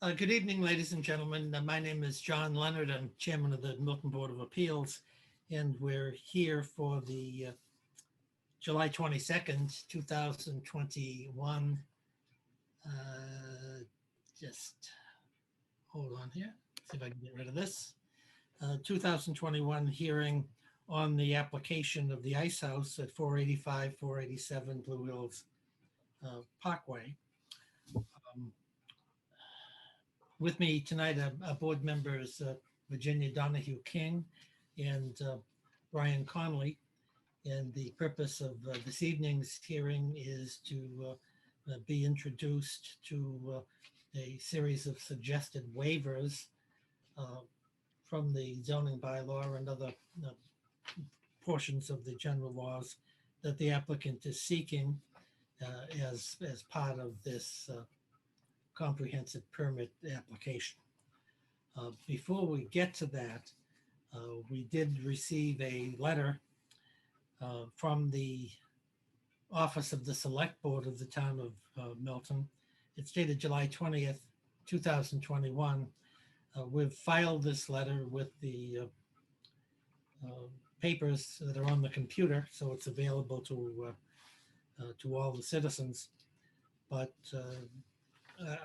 Good evening, ladies and gentlemen. My name is John Leonard. I'm chairman of the Milton Board of Appeals, and we're here for the July 22nd, 2021. Just hold on here, see if I can get rid of this. 2021 hearing on the application of the Ice House at 485, 487 Blue Hills Parkway. With me tonight are board members Virginia Donahue King and Brian Conley. And the purpose of this evening's hearing is to be introduced to a series of suggested waivers from the zoning bylaw and other portions of the general laws that the applicant is seeking as part of this comprehensive permit application. Before we get to that, we did receive a letter from the office of the select board of the town of Milton. It's dated July 20th, 2021. We've filed this letter with the papers that are on the computer, so it's available to all the citizens. But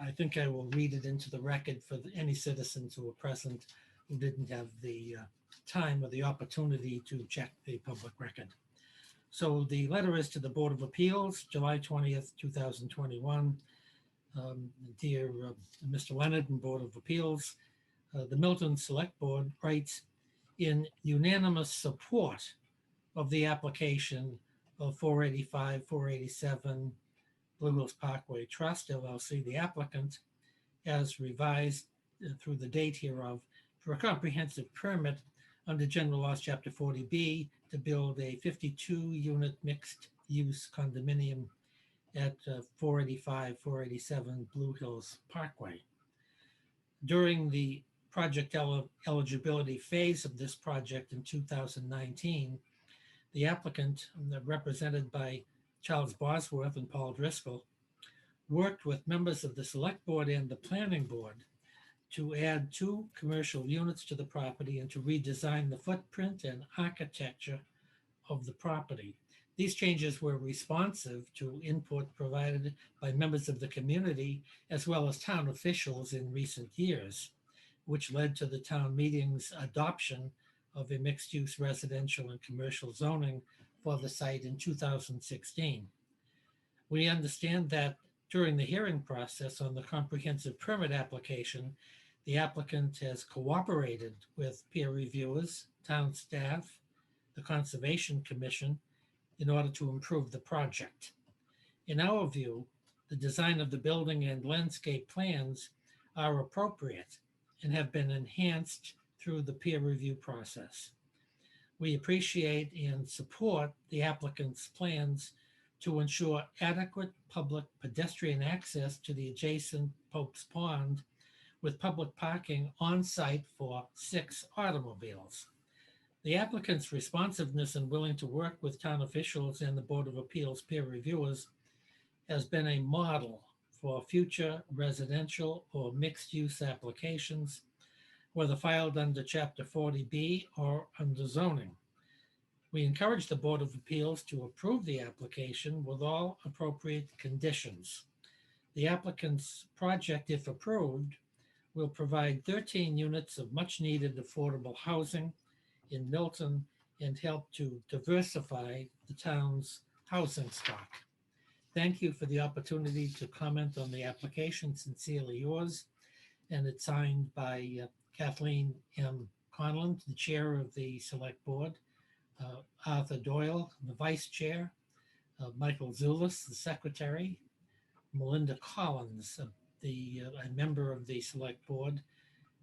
I think I will read it into the record for any citizens who were present who didn't have the time or the opportunity to check the public record. So the letter is to the Board of Appeals, July 20th, 2021. Dear Mr. Leonard and Board of Appeals, the Milton Select Board writes, in unanimous support of the application of 485, 487 Blue Hills Parkway Trust, LLC, the applicant, as revised through the date hereof, for a comprehensive permit under General Laws Chapter 40B to build a 52-unit mixed-use condominium at 485, 487 Blue Hills Parkway. During the project eligibility phase of this project in 2019, the applicant, represented by Charles Bosworth and Paul Driscoll, worked with members of the Select Board and the Planning Board to add 2 commercial units to the property and to redesign the footprint and architecture of the property. These changes were responsive to input provided by members of the community as well as town officials in recent years, which led to the town meeting's adoption of a mixed-use residential and commercial zoning for the site in 2016. We understand that during the hearing process on the comprehensive permit application, the applicant has cooperated with peer reviewers, town staff, the Conservation Commission, in order to improve the project. In our view, the design of the building and landscape plans are appropriate and have been enhanced through the peer review process. We appreciate and support the applicant's plans to ensure adequate public pedestrian access to the adjacent Pope's Pond with public parking on site for 6 automobiles. The applicant's responsiveness and willing to work with town officials and the Board of Appeals peer reviewers has been a model for future residential or mixed-use applications, whether filed under Chapter 40B or under zoning. We encourage the Board of Appeals to approve the application with all appropriate conditions. The applicant's project, if approved, will provide 13 units of much-needed affordable housing in Milton and help to diversify the town's housing stock. Thank you for the opportunity to comment on the application. Sincerely yours. And it's signed by Kathleen M. Conlon, the chair of the Select Board, Arthur Doyle, the vice chair, Michael Zulis, the secretary, Melinda Collins, a member of the Select Board,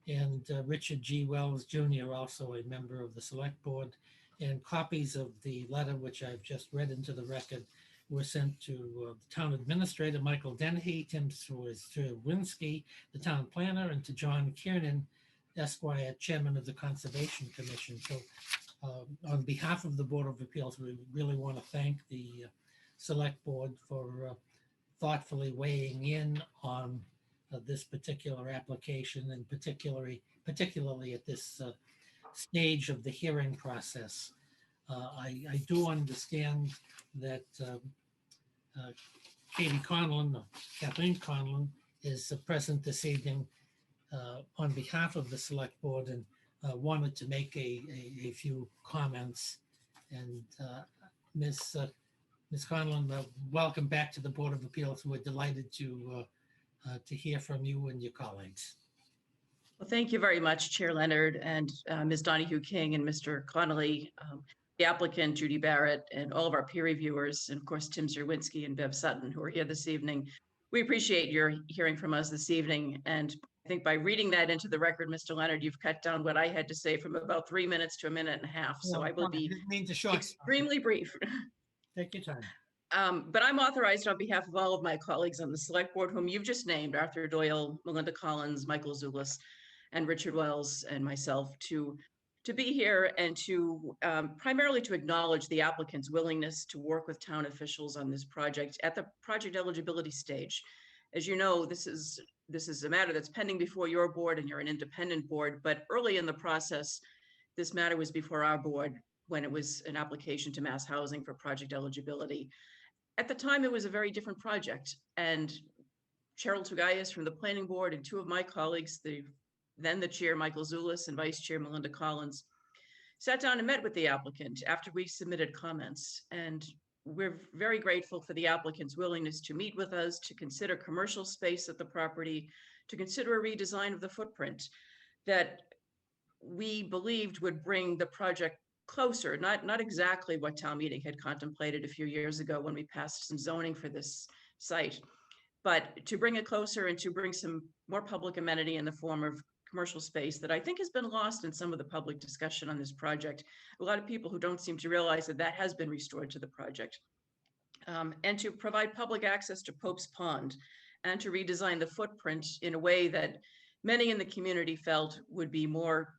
and Richard G. Wells Jr., also a member of the Select Board. And copies of the letter, which I've just read into the record, were sent to the town administrator, Michael Dennehy, Tim Swinsky, the town planner, and to John Kiernan, Esquire, chairman of the Conservation Commission. So on behalf of the Board of Appeals, we really want to thank the Select Board for thoughtfully weighing in on this particular application, and particularly at this stage of the hearing process. I do understand that Katie Conlon, or Kathleen Conlon, is present this evening on behalf of the select board, and wanted to make a few comments. And Ms. Conlon, welcome back to the Board of Appeals. We're delighted to hear from you and your colleagues. Well, thank you very much, Chair Leonard and Ms. Donahue King and Mr. Connolly, the applicant, Judy Barrett, and all of our peer reviewers, and of course, Tim Zerwinski and Bev Sutton, who are here this evening. We appreciate your hearing from us this evening. And I think by reading that into the record, Mr. Leonard, you've cut down what I had to say from about 3 minutes to a minute and a half. So I will be extremely brief. Take your time. But I'm authorized on behalf of all of my colleagues on the select board, whom you've just named, Arthur Doyle, Melinda Collins, Michael Zulis, and Richard Wells, and myself, to be here and to primarily to acknowledge the applicant's willingness to work with town officials on this project at the project eligibility stage. As you know, this is a matter that's pending before your board, and you're an independent board, but early in the process, this matter was before our board when it was an application to Mass Housing for project eligibility. At the time, it was a very different project, and Cheryl Tugayas from the planning board and two of my colleagues, then the chair, Michael Zulis, and vice chair, Melinda Collins, sat down and met with the applicant after we submitted comments. And we're very grateful for the applicant's willingness to meet with us, to consider commercial space at the property, to consider a redesign of the footprint that we believed would bring the project closer, not exactly what town meeting had contemplated a few years ago when we passed some zoning for this site, but to bring it closer and to bring some more public amenity in the form of commercial space that I think has been lost in some of the public discussion on this project. A lot of people who don't seem to realize that that has been restored to the project. And to provide public access to Pope's Pond, and to redesign the footprint in a way that many in the community felt would be more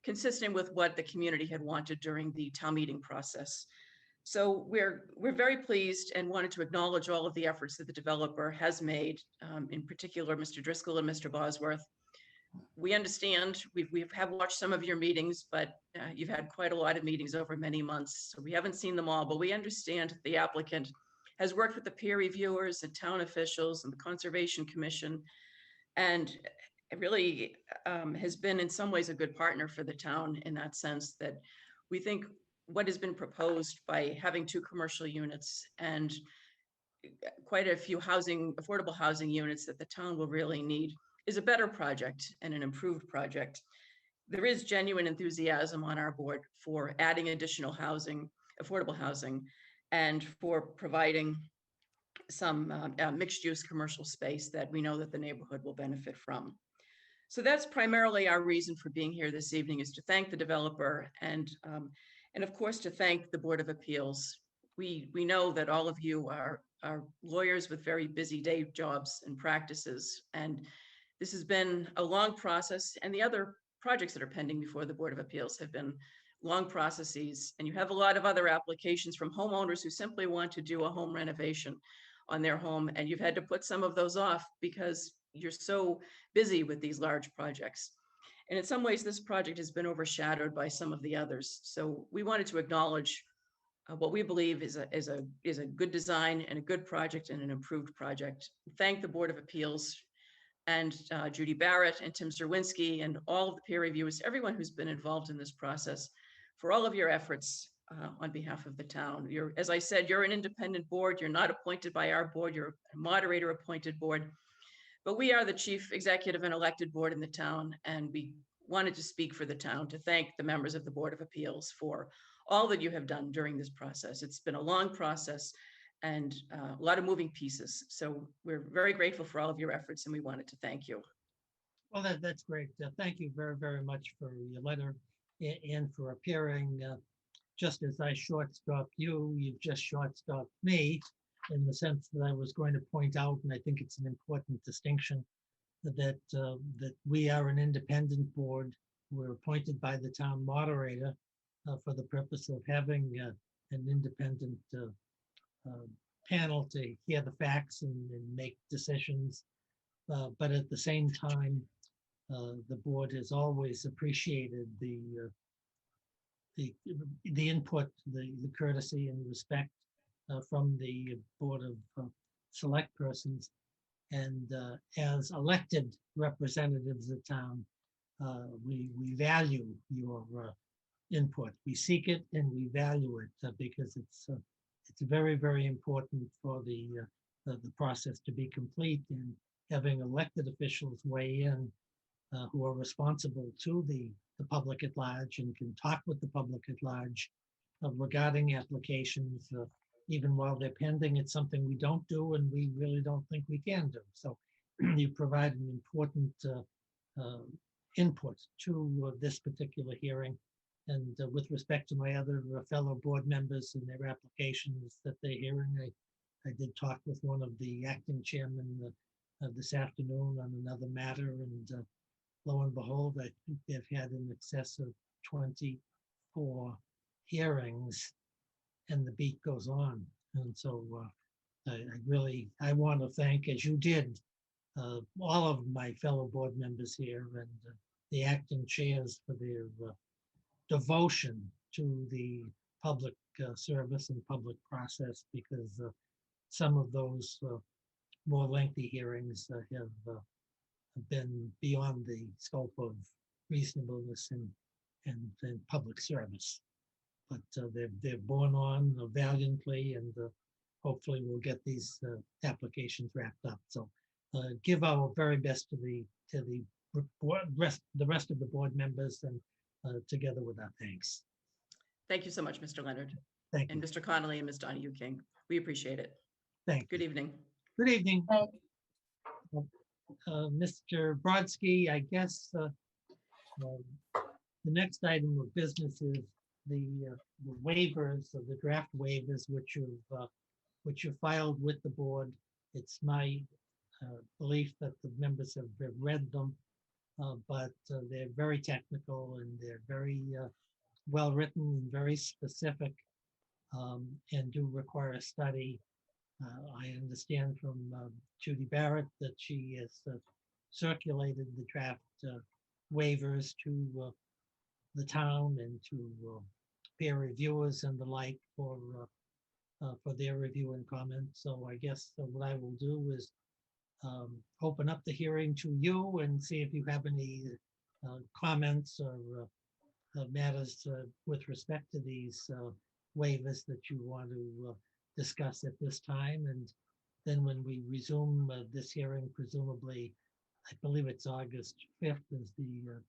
consistent with what the community had wanted during the town meeting process. So we're very pleased and wanted to acknowledge all of the efforts that the developer has made, in particular, Mr. Driscoll and Mr. Bosworth. We understand, we have watched some of your meetings, but you've had quite a lot of meetings over many months. So we haven't seen them all, but we understand the applicant has worked with the peer reviewers and town officials and the Conservation Commission, and it really has been in some ways a good partner for the town in that sense, that we think what has been proposed by having 2 commercial units and quite a few affordable housing units that the town will really need is a better project and an improved project. There is genuine enthusiasm on our board for adding additional housing, affordable housing, and for providing some mixed use commercial space that we know that the neighborhood will benefit from. So that's primarily our reason for being here this evening, is to thank the developer and of course to thank the Board of Appeals. We know that all of you are lawyers with very busy day jobs and practices, and this has been a long process, and the other projects that are pending before the Board of Appeals have been long processes, and you have a lot of other applications from homeowners who simply want to do a home renovation on their home, and you've had to put some of those off because you're so busy with these large projects. And in some ways, this project has been overshadowed by some of the others. So we wanted to acknowledge what we believe is a good design and a good project and an improved project. Thank the Board of Appeals and Judy Barrett and Tim Zerwinski and all of the peer reviewers, everyone who's been involved in this process, for all of your efforts on behalf of the town. As I said, you're an independent board. You're not appointed by our board. You're a moderator appointed board. But we are the chief executive and elected board in the town, and we wanted to speak for the town to thank the members of the Board of Appeals for all that you have done during this process. It's been a long process and a lot of moving pieces. So we're very grateful for all of your efforts, and we wanted to thank you. Well, that's great. Thank you very, very much for your letter and for appearing. Just as I short-stopped you, you've just short-stopped me, in the sense that I was going to point out, and I think it's an important distinction, that we are an independent board. We're appointed by the town moderator for the purpose of having an independent panel to hear the facts and make decisions. but at the same time, the board has always appreciated the the input, the courtesy and respect from the Board of Select Persons. And as elected representatives of town, we value your input. We seek it and we value it because it's very, very important for the process to be complete, and having elected officials weigh in who are responsible to the public at large and can talk with the public at large regarding applications, even while they're pending. It's something we don't do and we really don't think we can do. So you provide an important input to this particular hearing. And with respect to my other fellow board members and their applications that they're hearing, I did talk with one of the acting chairmen this afternoon on another matter, and lo and behold, I think they've had in excess of 24 hearings, and the beat goes on. And so I want to thank, as you did, all of my fellow board members here and the acting chairs for their devotion to the public service and public process, because some of those more lengthy hearings have been beyond the scope of reasonableness and public service. But they've borne on valiantly, and hopefully we'll get these applications wrapped up. So give our very best to the rest of the board members, and together with our thanks. Thank you so much, Mr. Leonard. Thank And you. Mr. Connolly and Ms. Donahue King. We appreciate it. Thank you. Good evening. Good evening. Mr. Brodsky, I guess the next item of business is the waivers, or the draft waivers, which you filed with the board. It's my belief that the members have read them, but they're very technical and they're very well written and very specific, and do require a study. I understand from Judy Barrett that she has circulated the draft waivers to the town and to peer reviewers and the like for their review and comment. So I guess what I will do is open up the hearing to you and see if you have any comments or matters with respect to these waivers that you want to discuss at this time. And then when we resume this hearing, presumably, I believe it's August 5th is the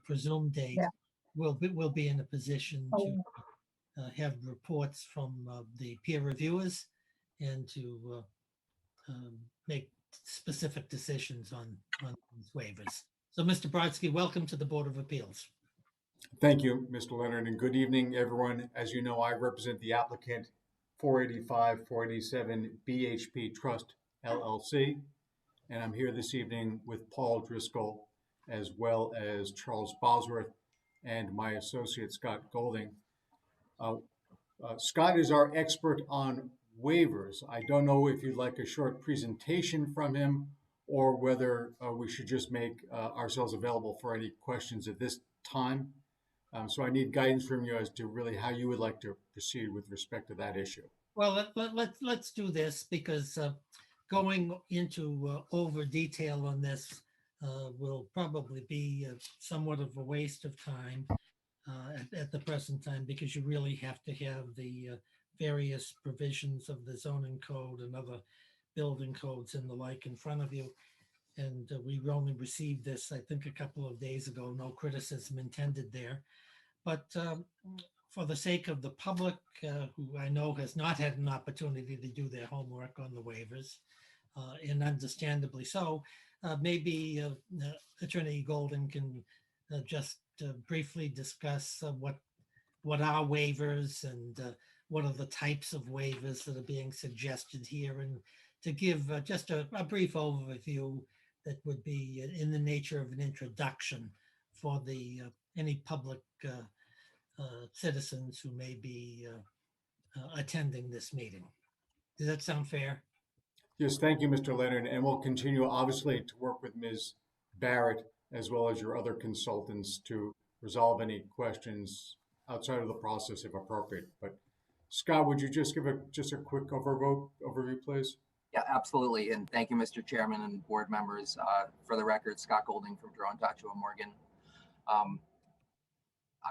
presumed date. Yeah. We'll be in a position to have reports from the peer reviewers and to make specific decisions on these waivers. So, Mr. Brodsky, welcome to the Board of Appeals. Thank you, Mr. Leonard, and good evening, everyone. As you know, I represent the applicant 485 487 BHP Trust LLC, and I'm here this evening with Paul Driscoll, as well as Charles Bosworth and my associate Scott Golding. Scott is our expert on waivers. I don't know if you'd like a short presentation from him or whether we should just make ourselves available for any questions at this time. So I need guidance from you as to really how you would like to proceed with respect to that issue. Well, let's do this, because going into over detail on this will probably be somewhat of a waste of time at the present time, because you really have to have the various provisions of the zoning code and other building codes and the like in front of you. And we only received this, I think, a couple of days ago. No criticism intended there. But for the sake of the public, who I know has not had an opportunity to do their homework on the waivers, and understandably so, maybe Attorney Golden can just briefly discuss what are waivers and what are the types of waivers that are being suggested here, and to give just a brief overview that would be in the nature of an introduction for the any public citizens who may be attending this meeting. Does that sound fair? Yes, thank you, Mr. Leonard, and we'll continue obviously to work with Ms. Barrett as well as your other consultants to resolve any questions outside of the process if appropriate. But Scott, would you just give a quick overview, please? Yeah, absolutely. And thank you, Mr. Chairman and board members. For the record, Scott Golding from Jerome Tacho Morgan.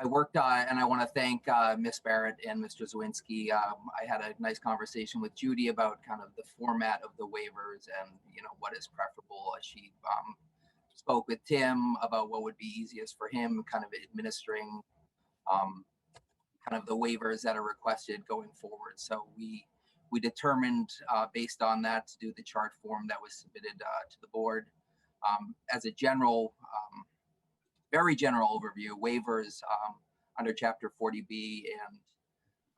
I worked and I want to thank Ms. Barrett and Mr. Zawinski. I had a nice conversation with Judy about kind of the format of the waivers and, what is preferable. She spoke with Tim about what would be easiest for him, kind of administering kind of the waivers that are requested going forward. So we determined based on that to do the chart form that was submitted to the board. As a general, very general overview, waivers under Chapter 40B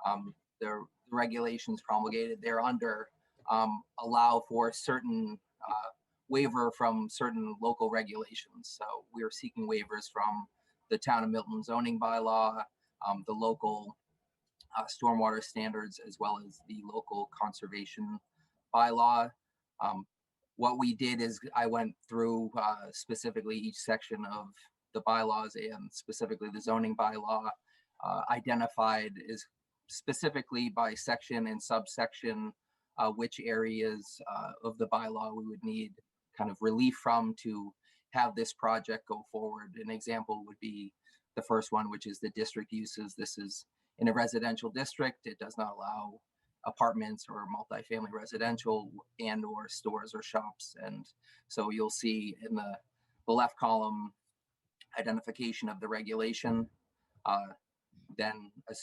and the regulations promulgated thereunder allow for certain waiver from certain local regulations. So we are seeking waivers from the Town of Milton zoning bylaw, the local stormwater standards, as well as the local conservation bylaw. What we did is I went through specifically each section of the bylaws and specifically the zoning bylaw, identified is specifically by section and subsection which areas of the bylaw we would need kind of relief from to have this project go forward. An example would be the first one, which is the district uses. This is in a residential district. It does not allow apartments or multifamily residential and or stores or shops. And so you'll see in the left column identification of the regulation, then a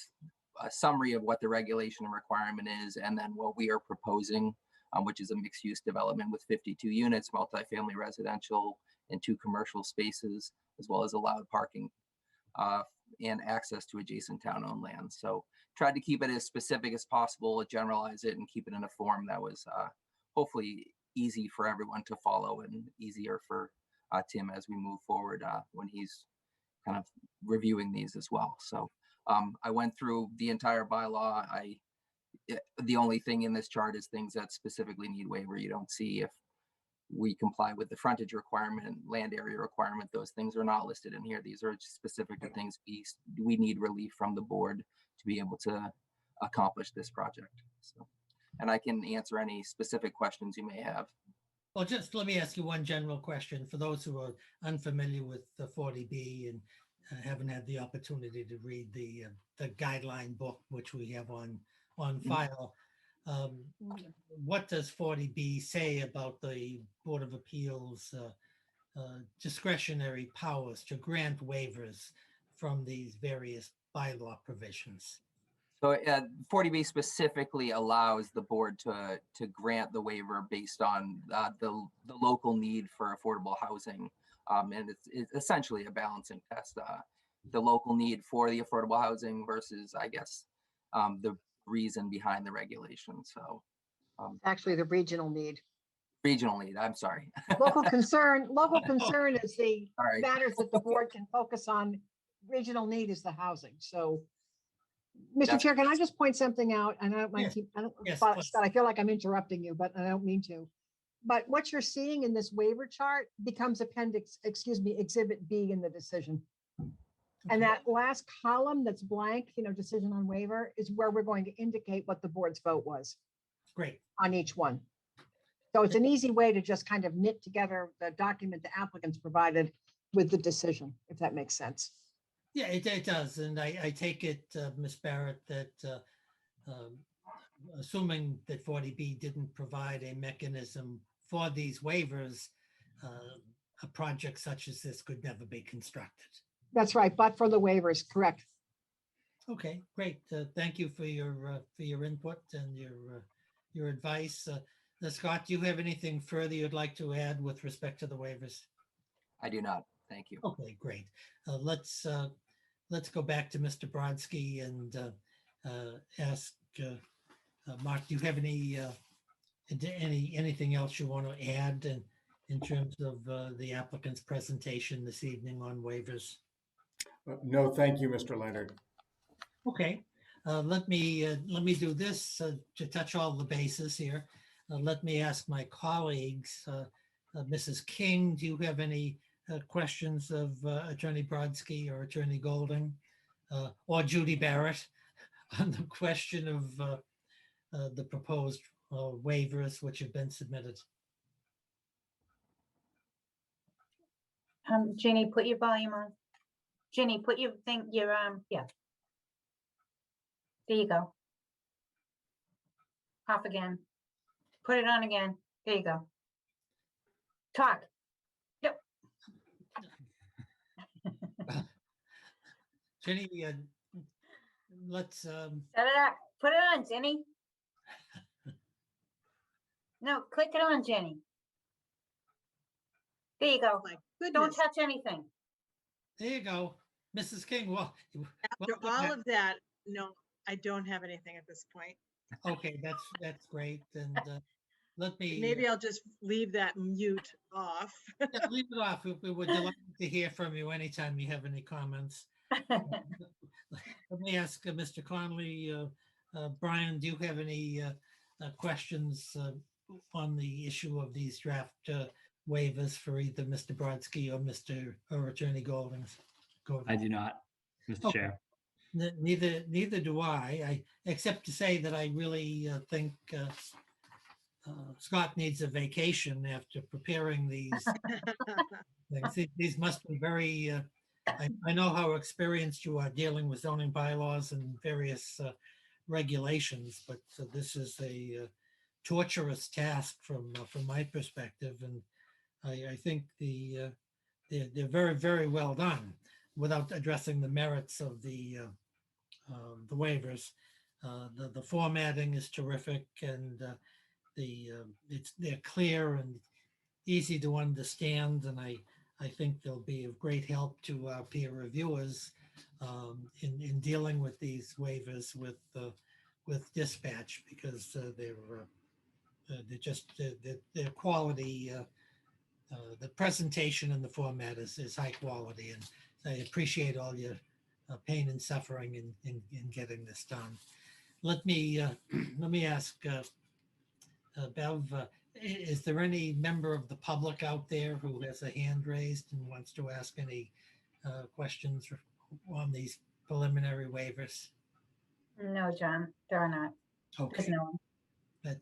summary of what the regulation and requirement is, and then what we are proposing, which is a mixed use development with 52 units, multifamily residential and 2 commercial spaces, as well as allowed parking and access to adjacent town-owned land. So tried to keep it as specific as possible, generalize it, and keep it in a form that was hopefully easy for everyone to follow and easier for Tim as we move forward when he's kind of reviewing these as well. So I went through the entire bylaw. The only thing in this chart is things that specifically need waiver. You don't see if we comply with the frontage requirement, land area requirement. Those things are not listed in here. These are specific to things we need relief from the board to be able to accomplish this project. So, and I can answer any specific questions you may have. Well, just let me ask you one general question for those who are unfamiliar with the 40B and haven't had the opportunity to read the guideline book, which we have on file. What does 40B say about the Board of Appeals discretionary powers to grant waivers from these various bylaw provisions? So 40B specifically allows the board to grant the waiver based on the local need for affordable housing. And it's essentially a balancing test. The local need for the affordable housing versus, I guess, the reason behind the regulation. So actually the regional need. Regional need, I'm sorry. Local concern is the Right. matters that the board can focus on. Regional need is the housing. So, Mr. Chair, can I just point something out? And I don't mind, Yes, Scott, please. I feel like I'm interrupting you, but I don't mean to. But what you're seeing in this waiver chart becomes Exhibit B in the decision. And that last column that's blank, decision on waiver, is where we're going to indicate what the board's vote was Great. on each one. So it's an easy way to just kind of knit together the document the applicants provided with the decision, if that makes sense. Yeah, it does. And I take it, Ms. Barrett, that assuming that 40B didn't provide a mechanism for these waivers, a project such as this could never be constructed. That's right, but for the waivers, correct. Okay, great. Thank you for your input and your advice. Scott, do you have anything further you'd like to add with respect to the waivers? I do not. Thank you. Okay, great. Let's go back to Mr. Brodsky and ask Mark. Do you have anything else you want to add in terms of the applicant's presentation this evening on waivers? No, thank you, Mr. Leonard. Okay, let me do this to touch all the bases here. let me ask my colleagues. Mrs. King, do you have any questions of Attorney Brodsky or Attorney Golding or Judy Barrett on the question of the proposed waivers which have been submitted? Ginny, put your volume on. Ginny, put your thing, your, yeah. There you go. Off again. Put it on again. There you go. Talk. Yep. Jenny, let's, Set it up. Put it on, Jenny. No, click it on, Jenny. There you go. My Don't goodness, touch anything. there you go. Mrs. King, well, after welcome all back. of that, no, I don't have anything at this point. Okay, that's great. And let me Maybe I'll just leave that mute off. yeah, leave it off. We would delighted to hear from you anytime you have any comments. Let me ask Mr. Conley, Brian, do you have any questions on the issue of these draft waivers for either Mr. Brodsky or Attorney Golding? I do not, Mr. Okay. Chair. Neither do I, except to say that I really think Scott needs a vacation after preparing these things. These must be very, I know how experienced you are dealing with zoning bylaws and various regulations, but this is a torturous task from my perspective. And I think they're very, very well done without addressing the merits of the waivers. The formatting is terrific, and they're clear and easy to understand, and I think they'll be of great help to our peer reviewers in dealing with these waivers with dispatch, because they're just their quality. The presentation and the format is high quality, and I appreciate all your pain and suffering in getting this done. Let me ask Bev, is there any member of the public out there who has a hand raised and wants to ask any questions on these preliminary waivers? No, John, there are not. There's Okay, no one.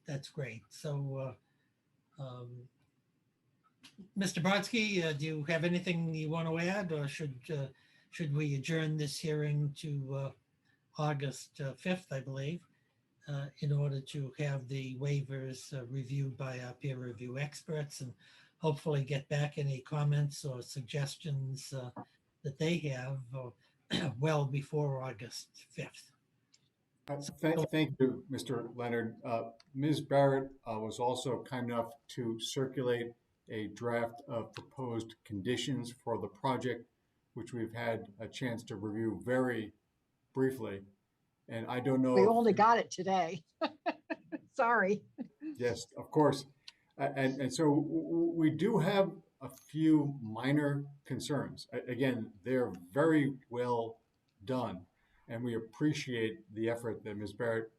that's great. So, Mr. Brodsky, do you have anything you want to add, or should we adjourn this hearing to August 5th, I believe, in order to have the waivers reviewed by our peer review experts and hopefully get back any comments or suggestions that they have well before August 5th? Thank you, Mr. Leonard. Ms. Barrett was also kind enough to circulate a draft of proposed conditions for the project, which we've had a chance to review very briefly. And I don't know. We only got it today. Sorry. Yes, of course. And so we do have a few minor concerns. Again, they're very well done, and we appreciate the effort that Ms. Barrett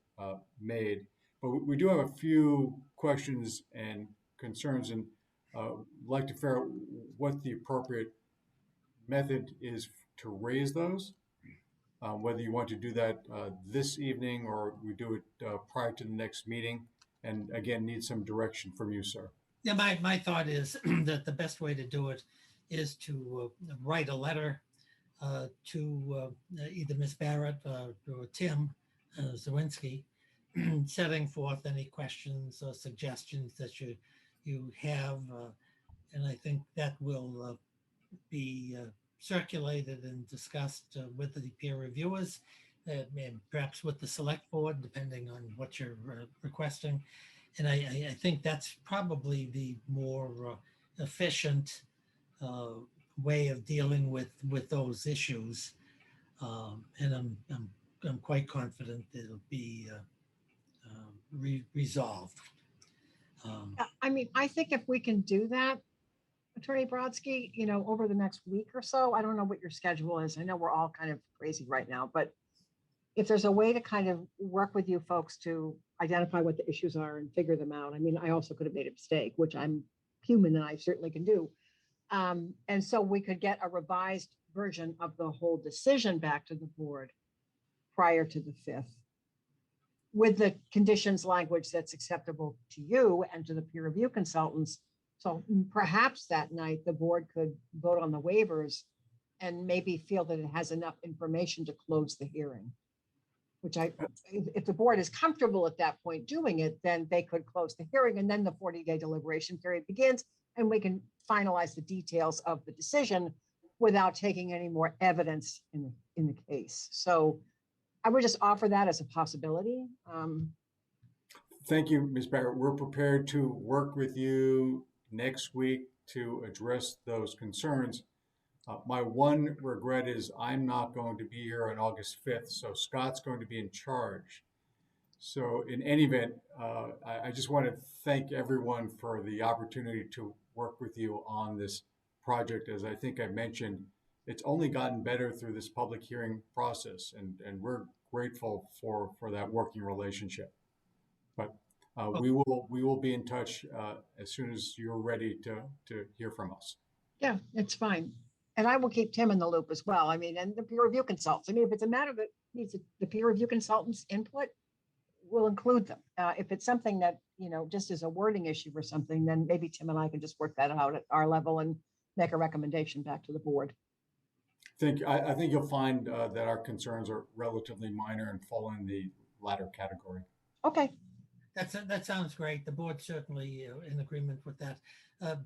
made. But we do have a few questions and concerns, and like to figure out what the appropriate method is to raise those. Whether you want to do that this evening or we do it prior to the next meeting. And again, need some direction from you, sir. Yeah, my thought is that the best way to do it is to write a letter to either Ms. Barrett or Tim Zawinski, setting forth any questions or suggestions that you have. And I think that will be circulated and discussed with the peer reviewers, and perhaps with the select board, depending on what you're requesting. And I think that's probably the more efficient way of dealing with those issues. And I'm quite confident it'll be resolved. I mean, I think if we can do that, Attorney Brodsky, over the next week or so, I don't know what your schedule is. I know we're all kind of crazy right now, but if there's a way to kind of work with you folks to identify what the issues are and figure them out. I mean, I also could have made a mistake, which I'm human and I certainly can do. And so we could get a revised version of the whole decision back to the board prior to the 5th with the conditions language that's acceptable to you and to the peer review consultants. So perhaps that night the board could vote on the waivers and maybe feel that it has enough information to close the hearing. Which if the board is comfortable at that point doing it, then they could close the hearing and then the 40-day deliberation period begins and we can finalize the details of the decision without taking any more evidence in the case. So I would just offer that as a possibility. Thank you, Ms. Barrett. We're prepared to work with you next week to address those concerns. My one regret is I'm not going to be here on August 5th, so Scott's going to be in charge. So in any event, I just want to thank everyone for the opportunity to work with you on this project. As I think I mentioned, it's only gotten better through this public hearing process, and we're grateful for that working relationship. But we will be in touch as soon as you're ready to hear from us. Yeah, it's fine. And I will keep Tim in the loop as well. I mean, and the peer review consultants. I mean, if it's a matter that needs the peer review consultants' input, we'll include them. If it's something that, just is a wording issue or something, then maybe Tim and I can just work that out at our level and make a recommendation back to the board. I think you'll find that our concerns are relatively minor and fall in the latter category. Okay. That sounds great. The board certainly in agreement with that.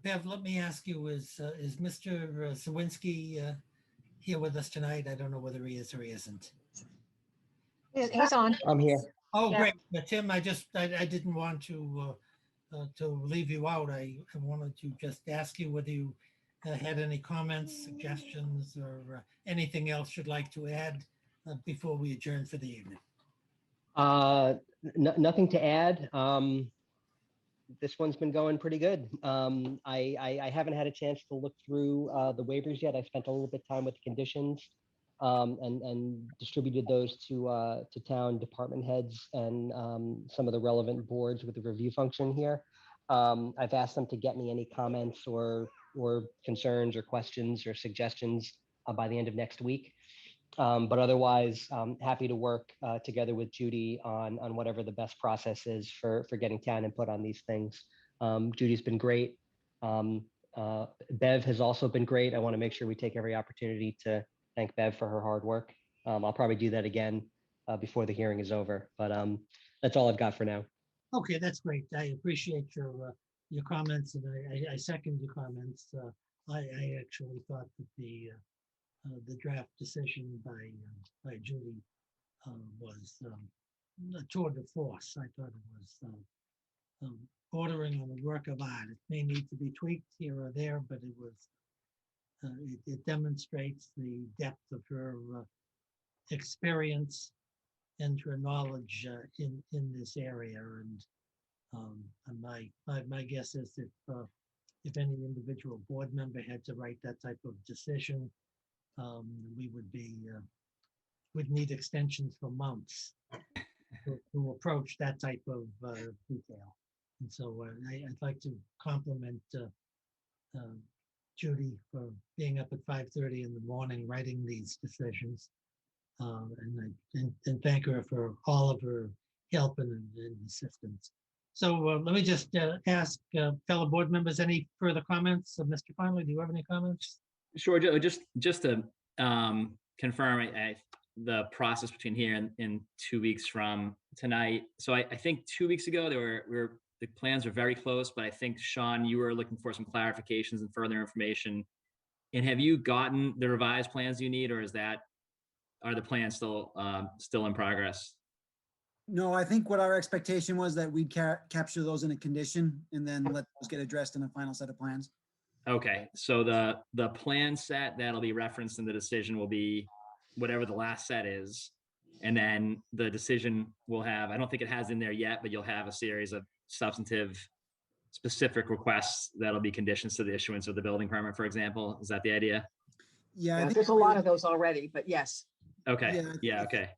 Bev, let me ask you, is Mr. Zawinski here with us tonight? I don't know whether he is or he isn't. He's on. I'm here. Oh, Yeah. great. But Tim, I didn't want to leave you out. I wanted to just ask you whether you had any comments, suggestions, or anything else you'd like to add before we adjourn for the evening. Nothing to add. This one's been going pretty good. I haven't had a chance to look through the waivers yet. I spent a little bit of time with the conditions and distributed those to town department heads and some of the relevant boards with the review function here. I've asked them to get me any comments or concerns or questions or suggestions by the end of next week. But otherwise, happy to work together with Judy on whatever the best process is for getting town input on these things. Judy's been great. Bev has also been great. I want to make sure we take every opportunity to thank Bev for her hard work. I'll probably do that again before the hearing is over, but that's all I've got for now. Okay, that's great. I appreciate your comments, and I second your comments. I actually thought that the draft decision by Judy was a tour de force. I thought it was bordering on a work of art. It may need to be tweaked here or there, but it was it demonstrates the depth of her experience and her knowledge in this area. And my guess is if any individual board member had to write that type of decision, we would need extensions for months to approach that type of detail. And so I'd like to compliment Judy for being up at 5:30 in the morning writing these decisions, and thank her for all of her help and assistance. So let me just ask fellow board members, any further comments? Mr. Conley, do you have any comments? Sure. Just to confirm the process between here and 2 weeks from tonight. So I think 2 weeks ago the plans were very close, but I think Sean, you were looking for some clarifications and further information. And have you gotten the revised plans you need, or are the plans still in progress? No, I think what our expectation was that we'd capture those in a condition and then let those get addressed in a final set of plans. Okay, so the plan set that'll be referenced in the decision will be whatever the last set is. And then the decision will have, I don't think it has in there yet, but you'll have a series of substantive specific requests that'll be conditions to the issuance of the building permit, for example. Is that the idea? Yeah, I think There's a lot of those already, but yes. Okay, Yeah, yeah, okay.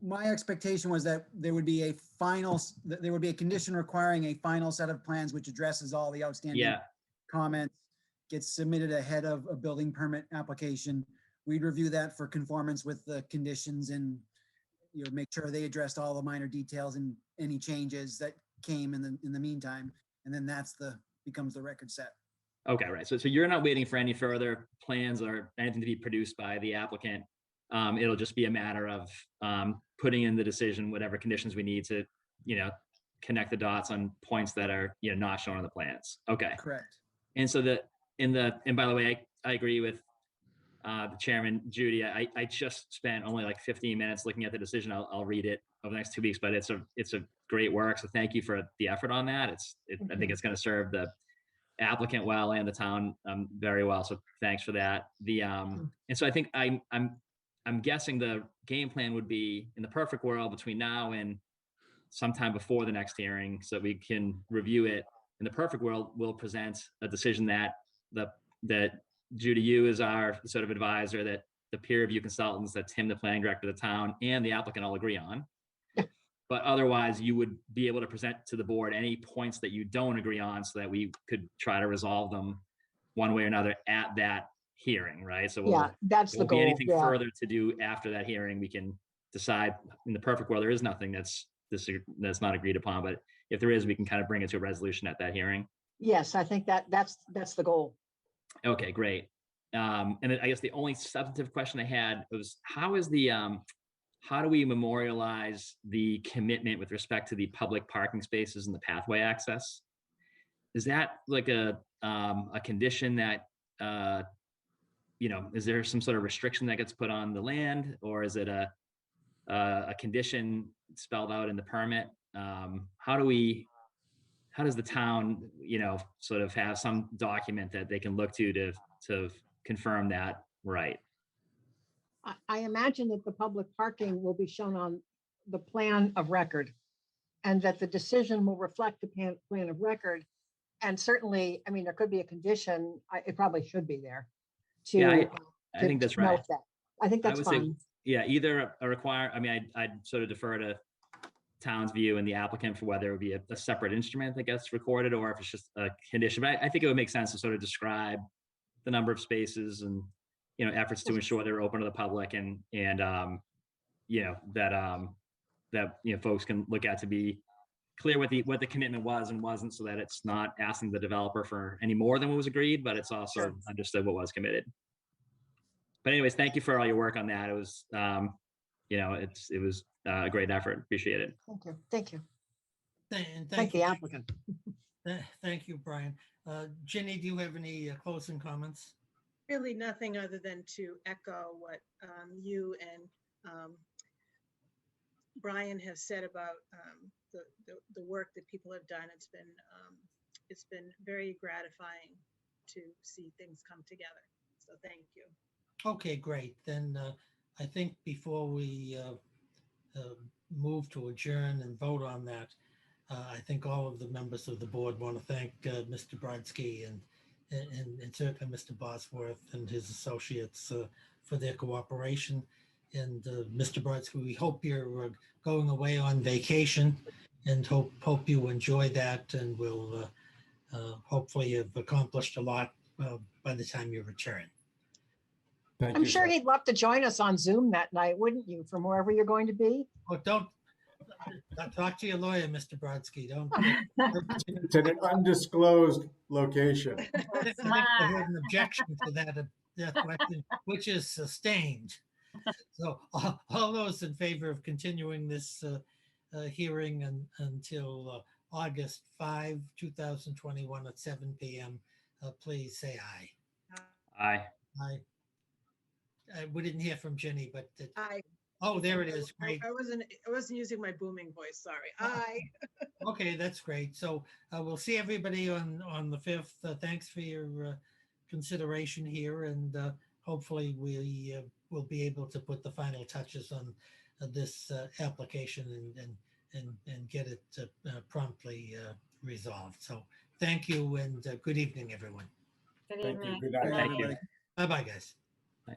My expectation was that there would be a that there would be a condition requiring a final set of plans which addresses all the outstanding Yeah, comments, gets submitted ahead of a building permit application. We'd review that for conformance with the conditions and, you know, make sure they addressed all the minor details and any changes that came in the meantime. And then becomes the record set. okay, right. So you're not waiting for any further plans or anything to be produced by the applicant. It'll just be a matter of putting in the decision, whatever conditions we need to, you know, connect the dots on points that are, you know, not shown on the plans. Okay. Correct. And so and by the way, I agree with the chairman, Judy. I just spent only like 15 minutes looking at the decision. I'll read it over the next 2 weeks, but it's a great work. So thank you for the effort on that. I think it's going to serve the applicant well and the town very well. So thanks for that. And so I think I'm guessing the game plan would be, in the perfect world, between now and sometime before the next hearing, so that we can review it. In the perfect world, we'll present a decision that Judy, you as our sort of advisor, that the peer review consultants, that Tim, the planning director of the town, and the applicant all agree on. But otherwise, you would be able to present to the board any points that you don't agree on, so that we could try to resolve them one way or another at that hearing, right? So Yeah, that's the won't be goal. anything Yeah. further to do after that hearing. We can decide. In the perfect world, there is nothing that's not agreed upon, but if there is, we can kind of bring it to a resolution at that hearing. Yes, I think that's the goal. Okay, great. And then I guess the only substantive question I had was, how do we memorialize the commitment with respect to the public parking spaces and the pathway access? Is that like a condition that, you know, is there some sort of restriction that gets put on the land, or is it a condition spelled out in the permit? How does the town, you know, sort of have some document that they can look to confirm that, right? I imagine that the public parking will be shown on the plan of record, and that the decision will reflect the plan of record. And certainly, I mean, there could be a condition, it probably should be there. Yeah, I to think that's note right. that. I think that's would say, fine. yeah, either I mean, I'd sort of defer to town's view and the applicant for whether it would be a separate instrument that gets recorded, or if it's just a condition. But I think it would make sense to sort of describe the number of spaces and, you know, efforts to ensure they're open to the public, and you know, that you know, folks can look at to be clear what the commitment was and wasn't, so that it's not asking the developer for any more than what was agreed, but it's also Sure. understood what was committed. But anyways, thank you for all your work on that. It was, you know, it was a great effort. Appreciate it. Thank you. Thank you. And Thank the applicant. Thank you, Brian. Ginny, do you have any closing comments? Really nothing other than to echo what you and Brian have said about the work that people have done. It's been very gratifying to see things come together. So thank you. Okay, great. Then I think before we move to adjourn and vote on that, I think all of the members of the board want to thank Mr. Brodsky and certainly Mr. Bosworth and his associates for their cooperation. And Mr. Brodsky, we hope you're going away on vacation, and hope you enjoy that, and will hopefully have accomplished a lot by the time you return. Thank I'm you, sure sir. he'd love to join us on Zoom that night, wouldn't you, from wherever you're going to be? Oh, don't talk to your lawyer, Mr. Brodsky. Don't. It's an undisclosed location. I think I heard an objection to that question, which is sustained. So all those in favor of continuing this hearing until August 5, 2021 at 7 p.m., please say aye. Aye. Aye. We didn't hear from Jenny, but I oh, there it is. Great. I wasn't using my booming voice. Sorry. Aye. Okay, that's great. So we'll see everybody on the 5th. Thanks for your consideration here, and hopefully we will be able to put the final touches on this application and get it promptly resolved. So thank you, and good evening, everyone. Good Thank you. evening. Good night. Thank you. Bye-bye, guys. Bye.